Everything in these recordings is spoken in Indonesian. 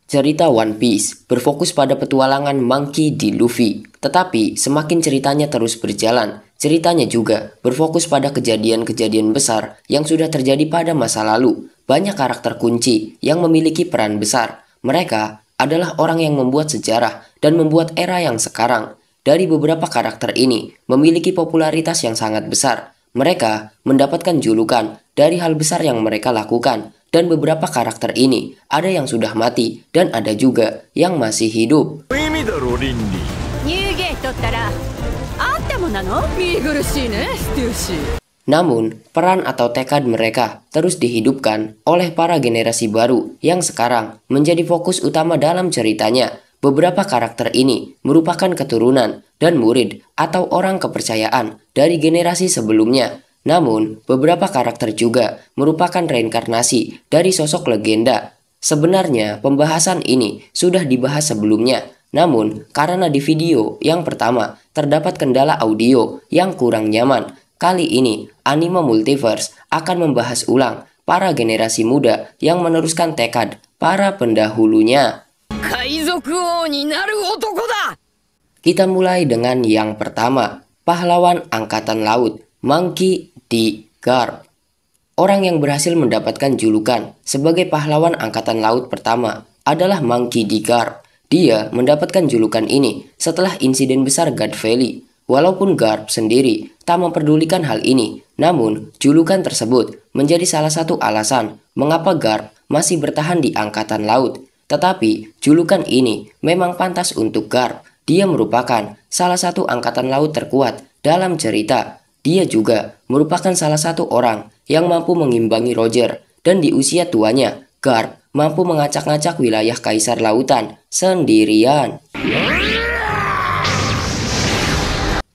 Cerita One Piece berfokus pada petualangan Monkey D. Luffy, tetapi semakin ceritanya terus berjalan, ceritanya juga berfokus pada kejadian-kejadian besar yang sudah terjadi pada masa lalu. Banyak karakter kunci yang memiliki peran besar. Mereka adalah orang yang membuat sejarah dan membuat era yang sekarang. Dari beberapa karakter ini memiliki popularitas yang sangat besar. Mereka mendapatkan julukan dari hal besar yang mereka lakukan. Dan beberapa karakter ini ada yang sudah mati dan ada juga yang masih hidup. Namun, peran atau tekad mereka terus dihidupkan oleh para generasi baru yang sekarang menjadi fokus utama dalam ceritanya. Beberapa karakter ini merupakan keturunan dan murid atau orang kepercayaan dari generasi sebelumnya. Namun, beberapa karakter juga merupakan reinkarnasi dari sosok legenda. Sebenarnya, pembahasan ini sudah dibahas sebelumnya. Namun, karena di video yang pertama terdapat kendala audio yang kurang nyaman, kali ini Anime Multiverse akan membahas ulang para generasi muda yang meneruskan tekad para pendahulunya. Kita mulai dengan yang pertama, pahlawan angkatan laut, Monkey D. Garp. Orang yang berhasil mendapatkan julukan sebagai pahlawan angkatan laut pertama adalah Monkey D. Garp. Dia mendapatkan julukan ini setelah insiden besar God Valley. Walaupun Garp sendiri tak memperdulikan hal ini, namun julukan tersebut menjadi salah satu alasan mengapa Garp masih bertahan di angkatan laut. Tetapi julukan ini memang pantas untuk Garp. Dia merupakan salah satu angkatan laut terkuat dalam cerita. Dia juga merupakan salah satu orang yang mampu mengimbangi Roger, dan di usia tuanya, Garp mampu mengacak-ngacak wilayah Kaisar Lautan sendirian.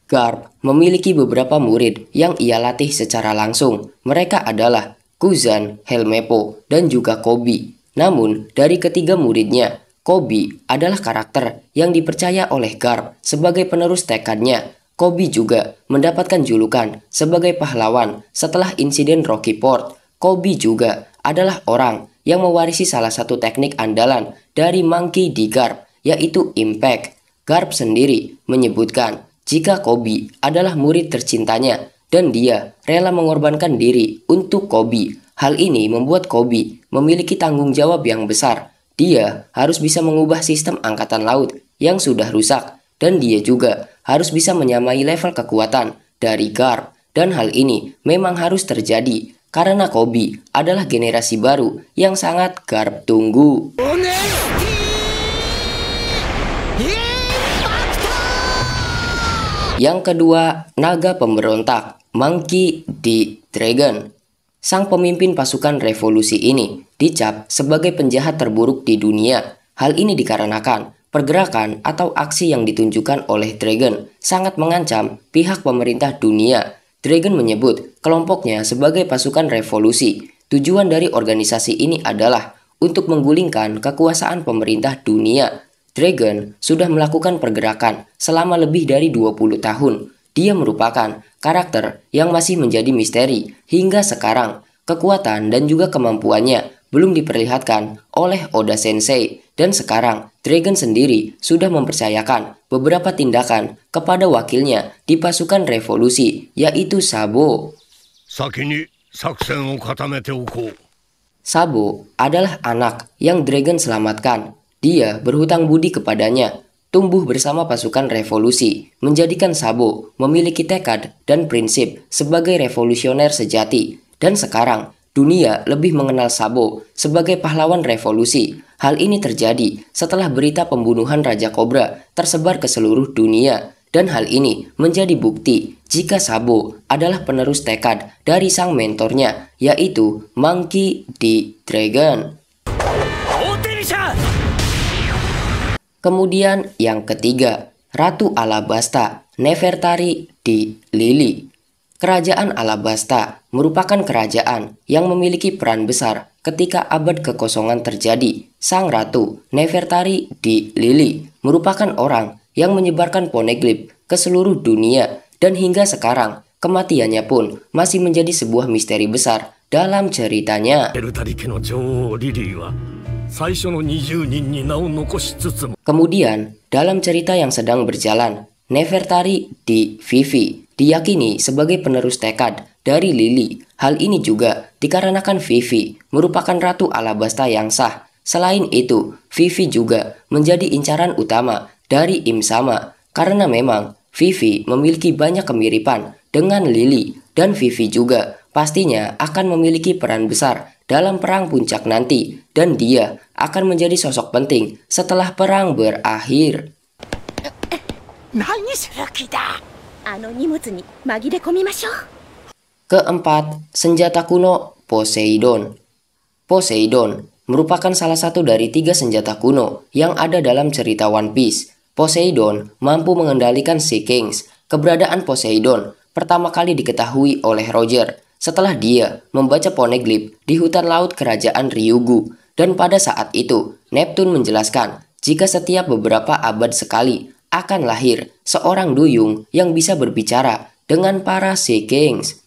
Garp memiliki beberapa murid yang ia latih secara langsung. Mereka adalah Kuzan, Helmeppo, dan juga Koby. Namun, dari ketiga muridnya, Koby adalah karakter yang dipercaya oleh Garp sebagai penerus tekadnya. Koby juga mendapatkan julukan sebagai pahlawan setelah insiden Rocky Port. Koby juga adalah orang yang mewarisi salah satu teknik andalan dari Monkey D. Garp, yaitu Impact. Garp sendiri menyebutkan jika Koby adalah murid tercintanya dan dia rela mengorbankan diri untuk Koby. Hal ini membuat Koby memiliki tanggung jawab yang besar. Dia harus bisa mengubah sistem angkatan laut yang sudah rusak. Dan dia juga harus bisa menyamai level kekuatan dari Garp. Dan hal ini memang harus terjadi karena Koby adalah generasi baru yang sangat Garp tunggu. Yang kedua, naga pemberontak, Monkey D. Dragon. Sang pemimpin pasukan revolusi ini dicap sebagai penjahat terburuk di dunia. Hal ini dikarenakan pergerakan atau aksi yang ditunjukkan oleh Dragon sangat mengancam pihak pemerintah dunia. Dragon menyebut kelompoknya sebagai pasukan revolusi. Tujuan dari organisasi ini adalah untuk menggulingkan kekuasaan pemerintah dunia. Dragon sudah melakukan pergerakan selama lebih dari 20 tahun. Dia merupakan karakter yang masih menjadi misteri hingga sekarang. Kekuatan dan juga kemampuannya belum diperlihatkan oleh Oda Sensei, dan sekarang Dragon sendiri sudah mempercayakan beberapa tindakan kepada wakilnya di pasukan revolusi, yaitu Sabo. Sabo adalah anak yang Dragon selamatkan. Dia berhutang budi kepadanya. Tumbuh bersama pasukan revolusi, menjadikan Sabo memiliki tekad dan prinsip sebagai revolusioner sejati. Dan sekarang, dunia lebih mengenal Sabo sebagai pahlawan revolusi. Hal ini terjadi setelah berita pembunuhan Raja Cobra tersebar ke seluruh dunia. Dan hal ini menjadi bukti jika Sabo adalah penerus tekad dari sang mentornya, yaitu Monkey D. Dragon. Kemudian yang ketiga, Ratu Alabasta, Nefertari D. Lily. Kerajaan Alabasta merupakan kerajaan yang memiliki peran besar ketika abad kekosongan terjadi. Sang Ratu Nefertari D. Lily merupakan orang yang menyebarkan poneglyph ke seluruh dunia, dan hingga sekarang kematiannya pun masih menjadi sebuah misteri besar dalam ceritanya. Kemudian, dalam cerita yang sedang berjalan, Nefertari di Vivi diyakini sebagai penerus tekad dari Lily. Hal ini juga dikarenakan Vivi merupakan ratu Alabasta yang sah. Selain itu, Vivi juga menjadi incaran utama dari Im Sama karena memang Vivi memiliki banyak kemiripan dengan Lily dan Vivi juga pastinya akan memiliki peran besar dalam perang puncak nanti dan dia akan menjadi sosok penting setelah perang berakhir. Keempat, senjata kuno Poseidon. Poseidon merupakan salah satu dari 3 senjata kuno yang ada dalam cerita One Piece. Poseidon mampu mengendalikan Sea Kings. Keberadaan Poseidon pertama kali diketahui oleh Roger setelah dia membaca poneglyph di hutan laut kerajaan Ryugu. Dan pada saat itu, Neptune menjelaskan jika setiap beberapa abad sekali akan lahir seorang duyung yang bisa berbicara dengan para Sea Kings.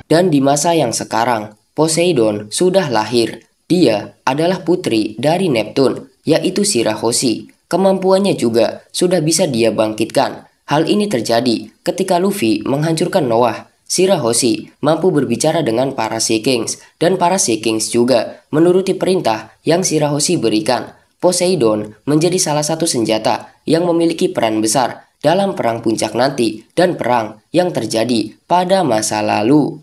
Dan di masa yang sekarang, Poseidon sudah lahir. Dia adalah putri dari Neptune, yaitu Shirahoshi. Kemampuannya juga sudah bisa dia bangkitkan. Hal ini terjadi ketika Luffy menghancurkan Noah. Shirahoshi mampu berbicara dengan para Sea Kings dan para Sea Kings juga menuruti perintah yang Shirahoshi berikan. Poseidon menjadi salah satu senjata yang memiliki peran besar dalam perang puncak nanti dan perang yang terjadi pada masa lalu.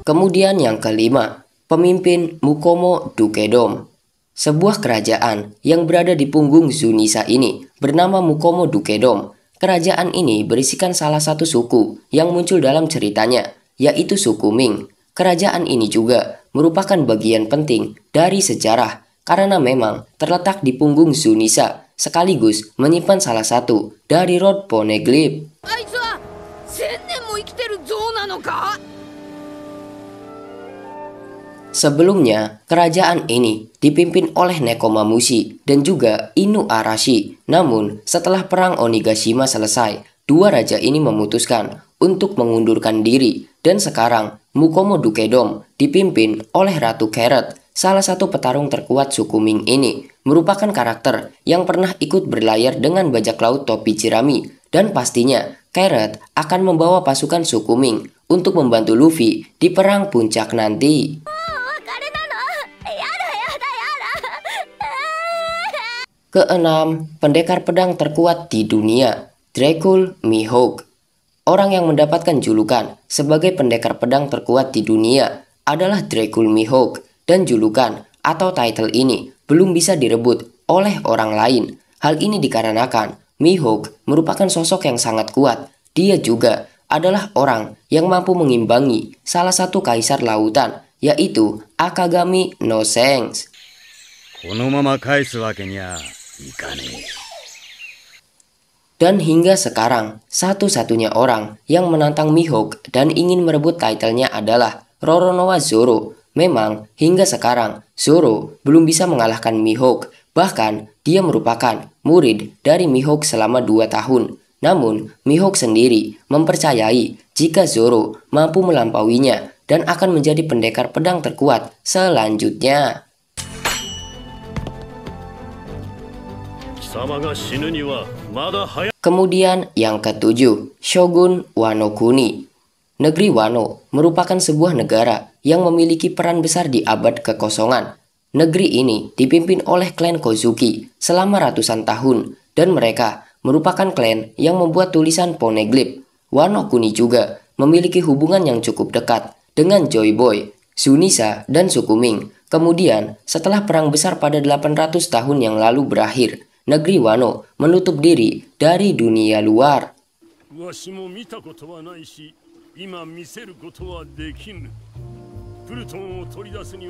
Kemudian yang kelima, pemimpin Mukomo Dukedom. Sebuah kerajaan yang berada di punggung Zunisa ini bernama Mukomo Dukedom. Kerajaan ini berisikan salah satu suku yang muncul dalam ceritanya, yaitu suku Ming. Kerajaan ini juga merupakan bagian penting dari sejarah karena memang terletak di punggung Zunisa, sekaligus menyimpan salah satu dari Road Poneglyph. Sebelumnya, kerajaan ini dipimpin oleh Nekomamushi dan juga Inu Arashi. Namun, setelah perang Onigashima selesai, dua raja ini memutuskan untuk mengundurkan diri. Dan sekarang, Mukomo Dukedom dipimpin oleh Ratu Carrot, salah satu petarung terkuat suku Ming ini. Merupakan karakter yang pernah ikut berlayar dengan bajak laut topi jerami. Dan pastinya, Carrot akan membawa pasukan suku Ming untuk membantu Luffy di perang puncak nanti. Keenam, pendekar pedang terkuat di dunia, Dracul Mihawk. Orang yang mendapatkan julukan sebagai pendekar pedang terkuat di dunia adalah Dracul Mihawk, dan julukan atau title ini belum bisa direbut oleh orang lain. Hal ini dikarenakan Mihawk merupakan sosok yang sangat kuat. Dia juga adalah orang yang mampu mengimbangi salah satu kaisar lautan, yaitu Akagami no Shanks. Dan hingga sekarang, satu-satunya orang yang menantang Mihawk dan ingin merebut titlenya adalah Roronoa Zoro. Memang, hingga sekarang, Zoro belum bisa mengalahkan Mihawk. Bahkan, dia merupakan murid dari Mihawk selama 2 tahun. Namun, Mihawk sendiri mempercayai jika Zoro mampu melampauinya dan akan menjadi pendekar pedang terkuat selanjutnya. Kemudian yang ketujuh, Shogun Wano Kuni. Negeri Wano merupakan sebuah negara yang memiliki peran besar di abad kekosongan. Negeri ini dipimpin oleh klan Kozuki selama ratusan tahun dan mereka merupakan klan yang membuat tulisan poneglyph. Wano Kuni juga memiliki hubungan yang cukup dekat dengan Joy Boy, Zunisa, dan suku Ming. Kemudian, setelah perang besar pada 800 tahun yang lalu berakhir, negeri Wano menutup diri dari dunia luar.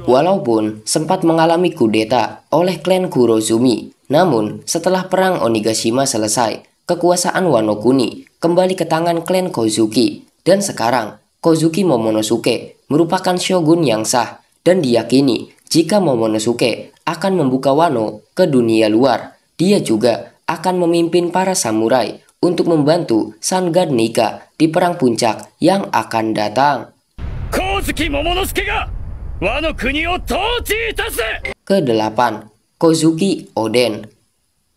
Walaupun sempat mengalami kudeta oleh klan Kurozumi, namun setelah perang Onigashima selesai, kekuasaan Wano Kuni kembali ke tangan klan Kozuki. Dan sekarang, Kozuki Momonosuke merupakan shogun yang sah dan diyakini jika Momonosuke akan membuka Wano ke dunia luar. Dia juga akan memimpin para samurai untuk membantu Sun God Nika di perang puncak yang akan datang. Kedelapan, Kozuki Oden.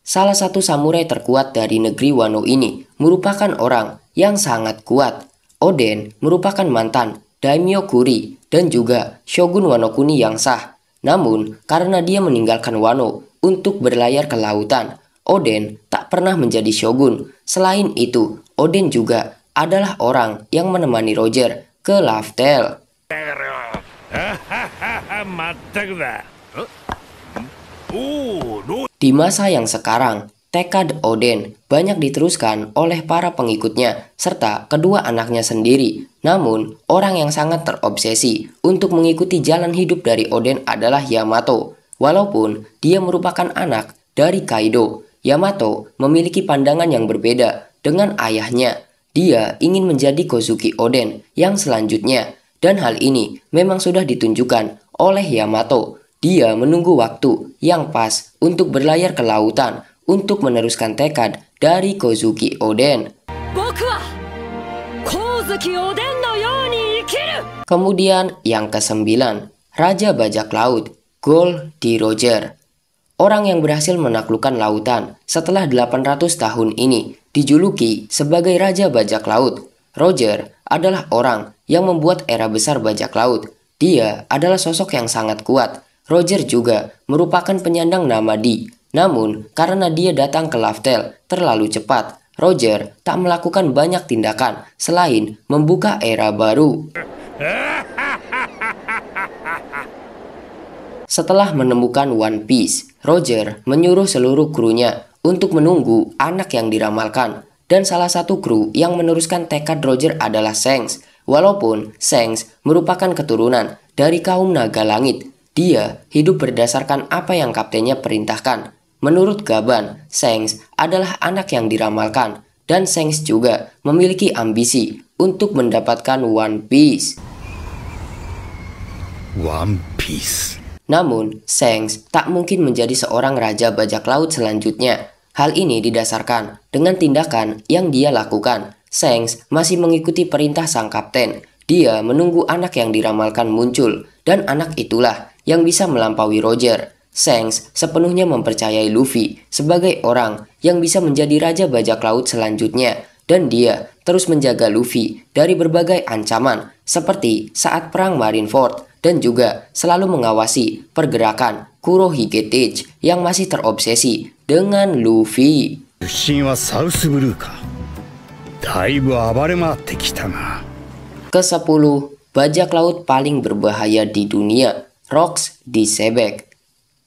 Salah satu samurai terkuat dari negeri Wano ini merupakan orang yang sangat kuat. Oden merupakan mantan Daimyo Kuri dan juga Shogun Wano Kuni yang sah. Namun, karena dia meninggalkan Wano untuk berlayar ke lautan, Oden tak pernah menjadi shogun. Selain itu, Oden juga adalah orang yang menemani Roger ke Laftel. Di masa yang sekarang, tekad Oden banyak diteruskan oleh para pengikutnya serta kedua anaknya sendiri. Namun, orang yang sangat terobsesi untuk mengikuti jalan hidup dari Oden adalah Yamato. Walaupun dia merupakan anak dari Kaido, Yamato memiliki pandangan yang berbeda dengan ayahnya. Dia ingin menjadi Kozuki Oden yang selanjutnya, dan hal ini memang sudah ditunjukkan oleh Yamato. Dia menunggu waktu yang pas untuk berlayar ke lautan untuk meneruskan tekad dari Kozuki Oden. Kemudian yang kesembilan, Raja Bajak Laut, Gol D. Roger. Orang yang berhasil menaklukkan lautan setelah 800 tahun ini dijuluki sebagai Raja Bajak Laut. Roger adalah orang yang membuat era besar bajak laut. Dia adalah sosok yang sangat kuat. Roger juga merupakan penyandang nama Di. Namun, karena dia datang ke Laftel terlalu cepat, Roger tak melakukan banyak tindakan selain membuka era baru. Setelah menemukan One Piece, Roger menyuruh seluruh krunya untuk menunggu anak yang diramalkan. Dan salah satu kru yang meneruskan tekad Roger adalah Shanks. Walaupun Shanks merupakan keturunan dari kaum naga langit, dia hidup berdasarkan apa yang kaptennya perintahkan. Menurut Gaban, Shanks adalah anak yang diramalkan, dan Shanks juga memiliki ambisi untuk mendapatkan One Piece. One Piece. Namun, Shanks tak mungkin menjadi seorang raja bajak laut selanjutnya. Hal ini didasarkan dengan tindakan yang dia lakukan. Shanks masih mengikuti perintah sang kapten. Dia menunggu anak yang diramalkan muncul, dan anak itulah yang bisa melampaui Roger. Shanks sepenuhnya mempercayai Luffy sebagai orang yang bisa menjadi raja bajak laut selanjutnya, dan dia terus menjaga Luffy dari berbagai ancaman seperti saat perang Marineford, dan juga selalu mengawasi pergerakan Kurohige Teach yang masih terobsesi dengan Luffy. Ke-10, bajak laut paling berbahaya di dunia, Rocks D. Sebek.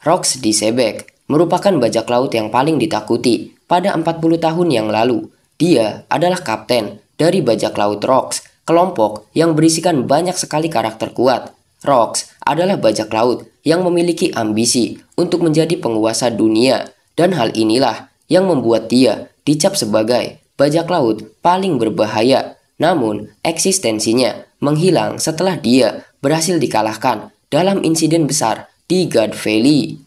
Rocks D. Sebek merupakan bajak laut yang paling ditakuti pada 40 tahun yang lalu. Dia adalah kapten dari bajak laut Rocks, kelompok yang berisikan banyak sekali karakter kuat. Rocks adalah bajak laut yang memiliki ambisi untuk menjadi penguasa dunia, dan hal inilah yang membuat dia dicap sebagai bajak laut paling berbahaya. Namun, eksistensinya menghilang setelah dia berhasil dikalahkan dalam insiden besar di God Valley.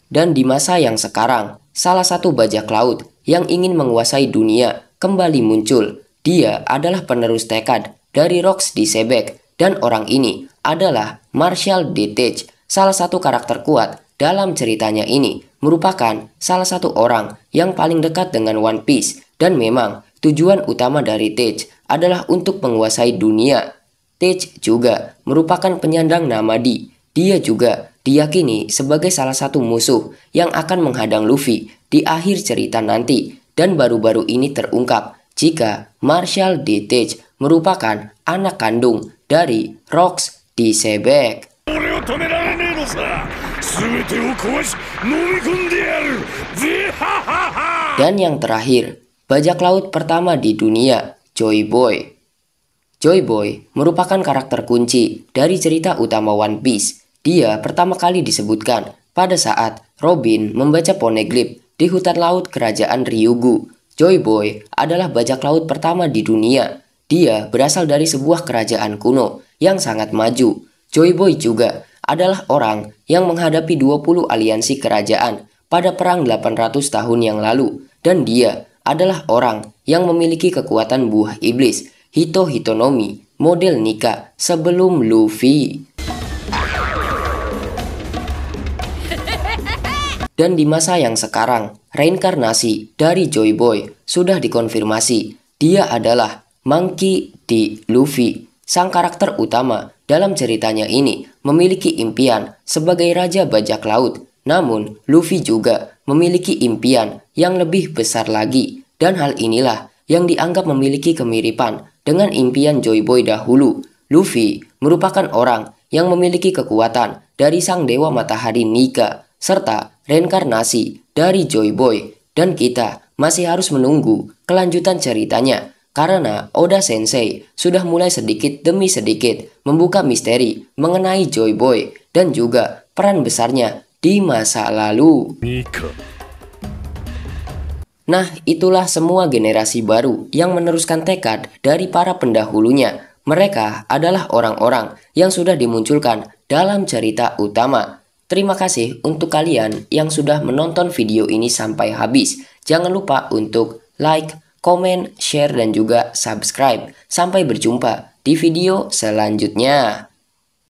Dan di masa yang sekarang, salah satu bajak laut yang ingin menguasai dunia kembali muncul. Dia adalah penerus tekad dari Rocks D. Sebek, dan orang ini adalah Marshall D. Teach. Salah satu karakter kuat dalam ceritanya ini merupakan salah satu orang yang paling dekat dengan One Piece, dan memang tujuan utama dari Teach adalah untuk menguasai dunia. Teach juga merupakan penyandang nama Di. Dia juga diyakini sebagai salah satu musuh yang akan menghadang Luffy di akhir cerita nanti, dan baru-baru ini terungkap jika Marshall D. Teach merupakan anak kandung dari Rocks D. Sebek. Dan yang terakhir, bajak laut pertama di dunia, Joy Boy. Joy Boy merupakan karakter kunci dari cerita utama One Piece. Dia pertama kali disebutkan pada saat Robin membaca poneglyph di hutan laut kerajaan Ryugu. Joy Boy adalah bajak laut pertama di dunia. Dia berasal dari sebuah kerajaan kuno yang sangat maju. Joy Boy juga adalah orang yang menghadapi 20 aliansi kerajaan pada perang 800 tahun yang lalu, dan dia adalah orang yang memiliki kekuatan buah iblis Hito-Hitonomi model Nika sebelum Luffy. Dan di masa yang sekarang, reinkarnasi dari Joy Boy sudah dikonfirmasi. Dia adalah Monkey D. Luffy. Sang karakter utama dalam ceritanya ini memiliki impian sebagai Raja Bajak Laut. Namun, Luffy juga memiliki impian yang lebih besar lagi. Dan hal inilah yang dianggap memiliki kemiripan dengan impian Joy Boy dahulu. Luffy merupakan orang yang memiliki kekuatan dari sang Dewa Matahari Nika, serta reinkarnasi dari Joy Boy, dan kita masih harus menunggu kelanjutan ceritanya karena Oda Sensei sudah mulai sedikit demi sedikit membuka misteri mengenai Joy Boy dan juga peran besarnya di masa lalu. Nah, itulah semua generasi baru yang meneruskan tekad dari para pendahulunya. Mereka adalah orang-orang yang sudah dimunculkan dalam cerita utama. Terima kasih untuk kalian yang sudah menonton video ini sampai habis. Jangan lupa untuk like, komen, share, dan juga subscribe. Sampai berjumpa di video selanjutnya.